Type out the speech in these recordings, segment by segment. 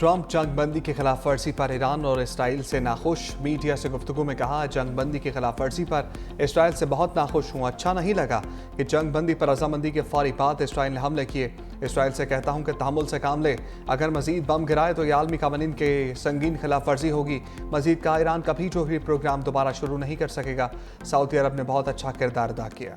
Trump जंगबंदी की खिलाफ वर्जी पर ईरान और इसराइल से नाखुश। मीडिया से गुफ्तगू में कहा, जंगबंदी की खिलाफ वर्जी पर इसराइल से बहुत नाखुश हूँ। अच्छा नहीं लगा कि जंगबंदी पर रजामंदी के फौरी बाद इसराइल ने हमले किए। इसराइल से कहता हूँ कि तहमुल से काम ले। अगर मजीद बम गिराए तो ये आलमी कानून के संगीन खिलाफ वर्जी होगी। मजीद कहा, ईरान कभी जोहरी प्रोग्राम दोबारा शुरू नहीं कर सकेगा। सऊदी अरब ने बहुत अच्छा किरदार अदा किया।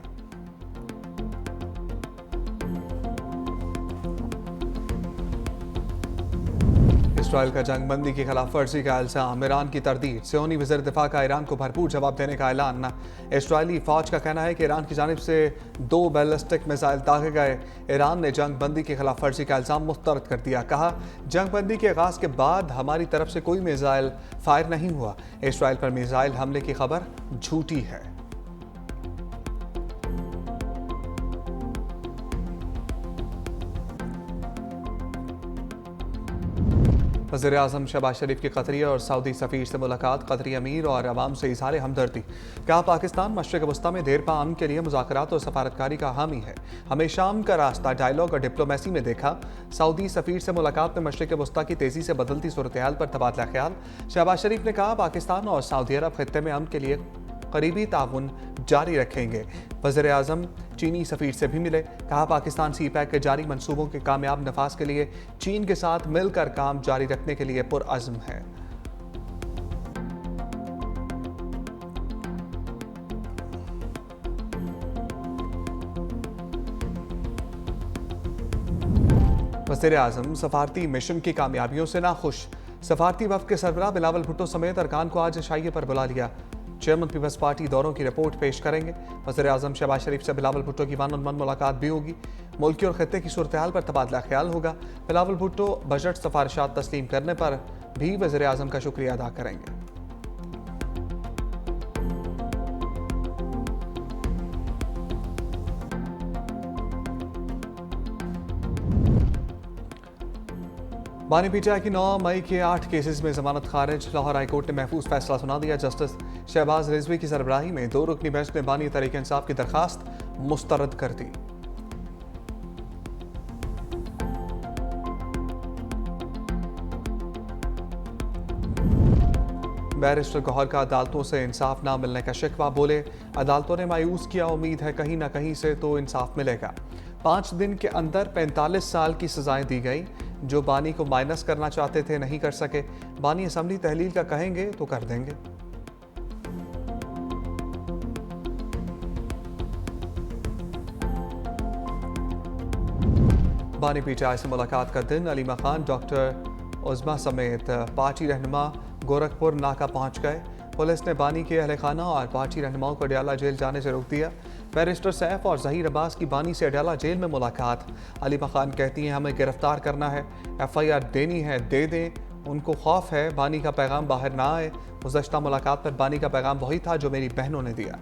इसराइल का जंगबंदी की खिलाफ वर्जी का इल्जाम, ईरान की तरदीद। सियोनी वज़ीर दिफा का ईरान को भरपूर जवाब देने का ऐलान। इसराइली फौज का कहना है कि ईरान की जानिब से 2 बैलिस्टिक मिसाइल दागे गए। ईरान ने जंगबंदी की खिलाफ वर्जी का इल्जाम मुस्तरद कर दिया। कहा, जंगबंदी के आगाज के बाद हमारी तरफ से कोई मिसाइल फायर नहीं हुआ। इसराइल पर मिसाइल हमले की खबर झूठी है। वज़ीर आज़म शहबाज शरीफ की कतरी और सऊदी सफ़ीर से मुलाकात। कतरी अमीर और अवाम से इज़हार हमदर्दी। कहा, पाकिस्तान मशरिक़ वस्ता में देर पा अमन के लिए मुज़ाकरात और सफारतकारी का हामी है। हमें शाम का रास्ता डायलॉग और डिप्लोमेसी में देखा। सऊदी सफ़ीर से मुलाकात में मशरिक़ वस्ता की तेज़ी से बदलती सूरत हाल पर तबादला ख्याल। शहबाज शरीफ ने कहा, पाकिस्तान और सऊदी अरब खित्ते में अमन के लिए करीबी ताउन जारी रखेंगे। वज़ीर आज़म चीनी सफ़ीर से भी मिले। कहा, पाकिस्तान CPEC के जारी मंसूबों के कामयाब नफाज के लिए चीन के साथ मिलकर काम जारी रखने के लिए पुरअज़्म है। वज़ीर आज़म सफारती मिशन की कामयाबियों से नाखुश। सफारती वफ़द के सरबराह बिलावल भुट्टो समेत अरकान को आज शाइये पर बुला लिया। चेयरमैन पीपल्स पार्टी दौरों की रिपोर्ट पेश करेंगे। वज़ीर आज़म शहबाज शरीफ से बिलावल भुट्टो की वन-ऑन-वन मुलाकात भी होगी। मुल्की और खित्ते की सूरत हाल पर तबादला ख्याल होगा। बिलावल भुट्टो बजट सिफारिशात तस्लीम करने पर भी वज़ीर आज़म का शुक्रिया अदा करेंगे। बानी पीटीआई की 9 मई के 8 केसेस में जमानत खारिज। लाहौर हाईकोर्ट ने महफूज फैसला सुना दिया। जस्टिस शहबाज रिजवी की सरबराही में 2 रुकनी बेंच ने बानी तहरीक इंसाफ की दरखास्त मुस्तरद कर दी। बैरिस्टर गौहर का अदालतों से इंसाफ ना मिलने का शिकवा। बोले, अदालतों ने मायूस किया, उम्मीद है कहीं ना कहीं से तो इंसाफ मिलेगा। 5 दिन के अंदर 45 साल की सजाएं दी गई। जो बानी को माइनस करना चाहते थे नहीं कर सके। बानी असम्बली तहलील का कहेंगे तो कर देंगे। बानी पीटीआई से मुलाकात का दिन। अलीमा खान, डॉक्टर उज़मा समेत पार्टी रहनुमा गोरखपुर नाका पहुंच गए। पुलिस ने बानी के अहल खाना और पार्टी रहनुमाओं को अडयाला जेल जाने से रोक दिया। बैरिस्टर सैफ और ज़हीर अब्बास की बानी से अडयाला जेल में मुलाकात। अलीमा खान कहती हैं, हमें गिरफ्तार करना है, FIR देनी है, दे दें। उनको खौफ है बानी का पैगाम बाहर ना आए। गुज़श्ता मुलाकात पर बानी का पैगाम वही था जो मेरी बहनों ने दिया।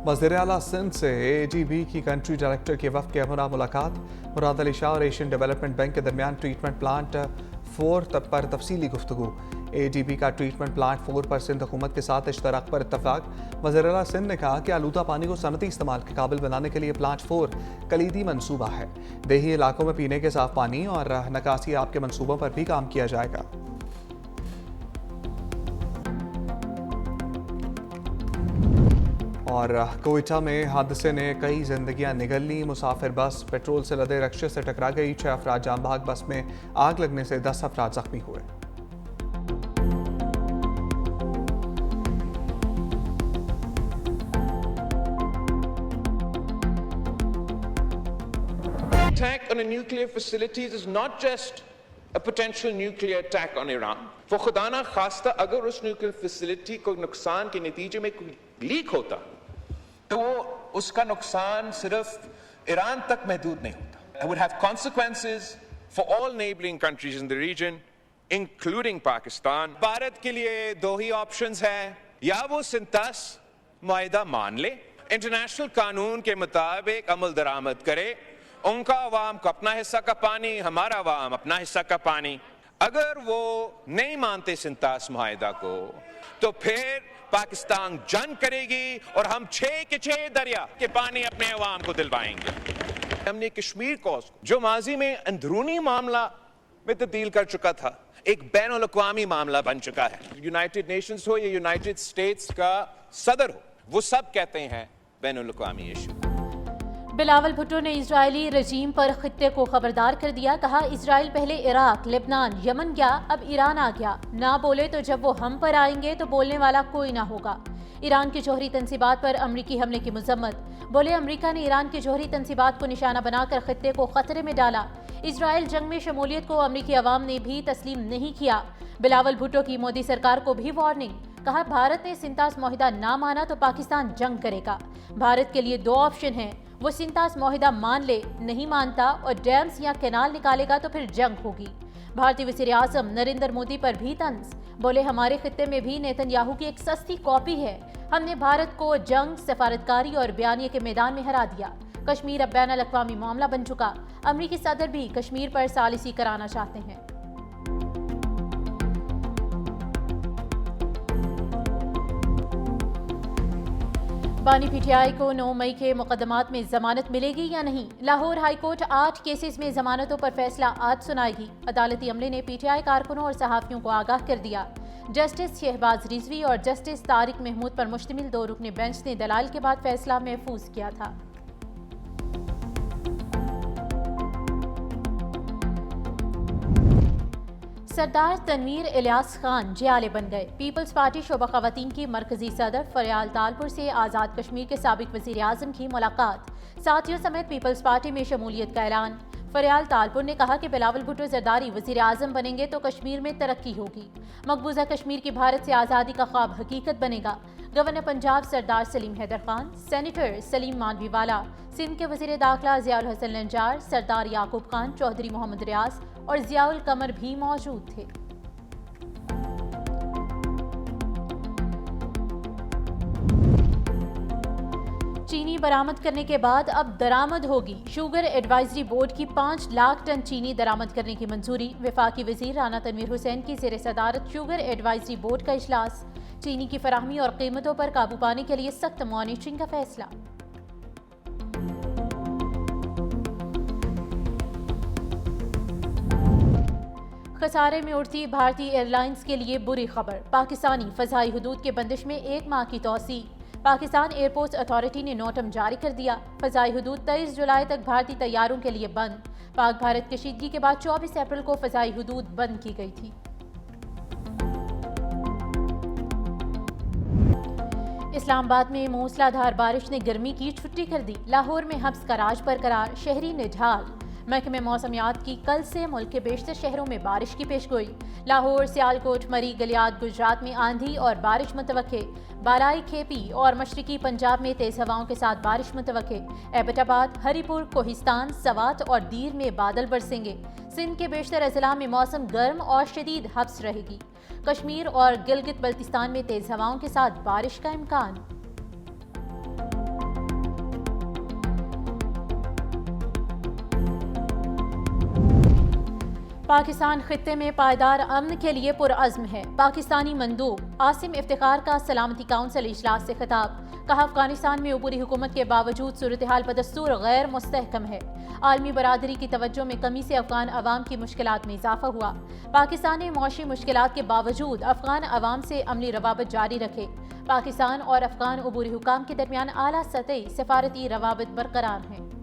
वज़ीर आला सिंध से AGB की कंट्री डायरेक्टर के वफ़द के हमरा मुलाकात। मुराद अली शाह और एशियन डेवलपमेंट बैंक के दरमियान ट्रीटमेंट प्लांट 4 पर तफसीली गुफ्तगू। AGB का ट्रीटमेंट प्लांट 4 पर सिंध हुकूमत के साथ इश्तराक पर इत्तफाक। वज़ीर आला सिंध ने कहा कि आलूदा पानी को सनती इस्तेमाल के काबिल बनाने के लिए प्लांट 4 कलीदी मनसूबा है। देही इलाकों में पीने के साफ पानी और नकासी आब के मनसूबों पर भी काम किया जाएगा। और कोयटा में हादसे ने कई जिंदगियां निगल ली। मुसाफिर बस पेट्रोल से लदे रक्षे से टकरा गई। 6 अफराद जान भाग। बस में आग लगने से 10 अफराद जख्मी हुए। Attack on a nuclear facility is not just a potential nuclear attack on Iran. वो खुदा ना खास्ता अगर उस न्यूक्लियर फैसिलिटी को नुकसान के नतीजे में कोई लीक होता तो उसका नुकसान सिर्फ ईरान तक महदूद नहीं होता। It would have consequences for all neighboring countries in the region, including Pakistan. Bharat के लिए 2 ही ऑप्शंस हैं, या वो सिंतास मुआहिदा मान ले, इंटरनेशनल कानून के मुताबिक अमल दरामद करे, उनका अवाम को अपना हिस्सा का पानी, हमारा अवाम अपना हिस्सा का पानी, अगर वो नहीं मानते सिंतास मुआहिदा को तो फिर पाकिस्तान जंग करेगी और हम 6 के 6 दरिया के पानी अपने अवाम को दिलवाएंगे। हमने कश्मीर कॉज जो माजी में अंदरूनी मामला में तब्दील कर चुका था, एक बैनुल अक़वामी मामला बन चुका है। यूनाइटेड नेशंस हो या यूनाइटेड स्टेट्स का सदर हो, वो सब कहते हैं बैनुल अक़वामी इशू। बिलावल भुट्टो ने इजरायली रजीम पर खित्ते को खबरदार कर दिया। कहा, इजराइल पहले इराक, लेबनान, यमन गया, अब ईरान आ गया। ना बोले तो जब वो हम पर आएंगे तो बोलने वाला कोई ना होगा। ईरान की जौहरी तंसीबात पर अमरीकी हमले की मजम्मत। बोले, अमरीका ने ईरान की जौहरी तंसीबात को निशाना बनाकर खित्ते को खतरे में डाला। इजराइल जंग में शमूलियत को अमरीकी अवाम ने भी तस्लीम नहीं किया। बिलावल भुट्टो की मोदी सरकार को भी वार्निंग। कहा, भारत ने सिंतास मुआहिदा ना माना तो पाकिस्तान जंग करेगा। भारत के लिए 2 ऑप्शन हैं, वो सिंतास मुआहिदा मान ले, नहीं मानता और डैम्स या कैनाल निकालेगा तो फिर जंग होगी। भारतीय वज़ीर आज़म नरेंद्र मोदी पर भी तंज। बोले, हमारे खित्ते में भी नेतन्याहू की एक सस्ती कॉपी है। हमने भारत को जंग, सफारतकारी और बयानिए के मैदान में हरा दिया। कश्मीर अब बैनुल अक़वामी मामला बन चुका। अमरीकी सदर भी कश्मीर पर सालिसी कराना चाहते हैं। बानी पीटीआई को 9 मई के मुकदमात में जमानत मिलेगी या नहीं? लाहौर हाईकोर्ट 8 केसेस में जमानतों पर फैसला आज सुनाएगी। अदालती अमले ने पीटीआई कारकुनों और सहाफ़ियों को आगाह कर दिया। जस्टिस शहबाज रिजवी और जस्टिस तारिक महमूद पर मुश्तमिल 2 रुकनी बेंच ने दलाल के बाद फैसला महफूज किया था। सरदार तनवीर इलियास खान जियाले बन गए। पीपल्स पार्टी शोबा ख़वातीन की मरकजी सदर फरियाल तालपुर से आज़ाद कश्मीर के साबिक वज़ीर आज़म की मुलाकात। साथियों समेत पीपल्स पार्टी में शमूलियत का ऐलान। फरियाल तालपुर ने कहा कि बिलावल भुट्टो जरदारी वज़ीर आज़म बनेंगे तो कश्मीर में तरक्की होगी। मकबूजा कश्मीर की भारत से आज़ादी का ख्वाब हकीकत बनेगा। गवर्नर पंजाब सरदार सलीम हैदर खान, सेनेटर सलीम मानवीवाला, सिंध के वज़ीर दाखिला ज़ियाउल हसन लंजार, सरदार याकूब खान, चौधरी मोहम्मद रियाज और ज़ियाउल कमर भी मौजूद थे। चीनी बरामद करने के बाद अब दरामद होगी। शुगर एडवाइजरी बोर्ड की 5 लाख टन चीनी दरामद करने की मंजूरी। वफाकी वज़ीर राना तनवीर हुसैन की ज़ेर सदारत शुगर एडवाइजरी बोर्ड का इजलास। चीनी की फराहमी और कीमतों पर काबू पाने के लिए सख्त मॉनिटरिंग का फैसला। खसारे में उड़ती भारतीय एयरलाइंस के लिए बुरी खबर। पाकिस्तानी फ़ज़ाई हदूद के बंदिश में 1 माह की तौसी। पाकिस्तान एयरपोर्ट्स अथॉरिटी ने नोटम जारी कर दिया। फ़ज़ाई हदूद 23 जुलाई तक भारतीय तैयारों के लिए बंद। पाक भारत कशीदगी के बाद 24 अप्रैल को फ़ज़ाई हदूद बंद की गई थी। इस्लामाबाद में मूसलाधार बारिश ने गर्मी की छुट्टी कर दी। लाहौर में हब्स का राज बरकरार, शहरी निढाल। महकमे मौसमियात की कल से मुल्क के बेशतर शहरों में बारिश की पेशगोई। लाहौर, सियालकोट, मरी, गलियात, गुजरात में आंधी और बारिश मुतवक्के। बालाई, खेपी और मशरकी पंजाब में तेज हवाओं के साथ बारिश मुतवक्के। एबटाबाद, हरीपुर, कोहिस्तान, सवात और दीर में बादल बरसेंगे। सिंध के बेशतर अजला में मौसम गर्म और शदीद हब्स रहेगी। कश्मीर और गिलगित बल्तिस्तान में तेज हवाओं के साथ बारिश का इम्कान। पाकिस्तान खित्ते में पायदार अमन के लिए पुरअज़्म है। पाकिस्तानी मंदूब आसिम इफ्तिखार का सलामती काउंसिल इजलास से खिताब। कहा, अफगानिस्तान में ऊपरी हुकूमत के बावजूद सूरत हाल बदस्तूर गैर मुस्तहकम है। आलमी बरादरी की तवज्जो में कमी से अफगान अवाम की मुश्किलात में इजाफा हुआ। पाकिस्तान ने मौशी मुश्किलात के बावजूद अफगान अवाम से अमली रवाबत जारी रखे। पाकिस्तान और अफगान अबूरी हुकाम के दरमियान आला सतही सफारती रवाबत बरकरार हैं।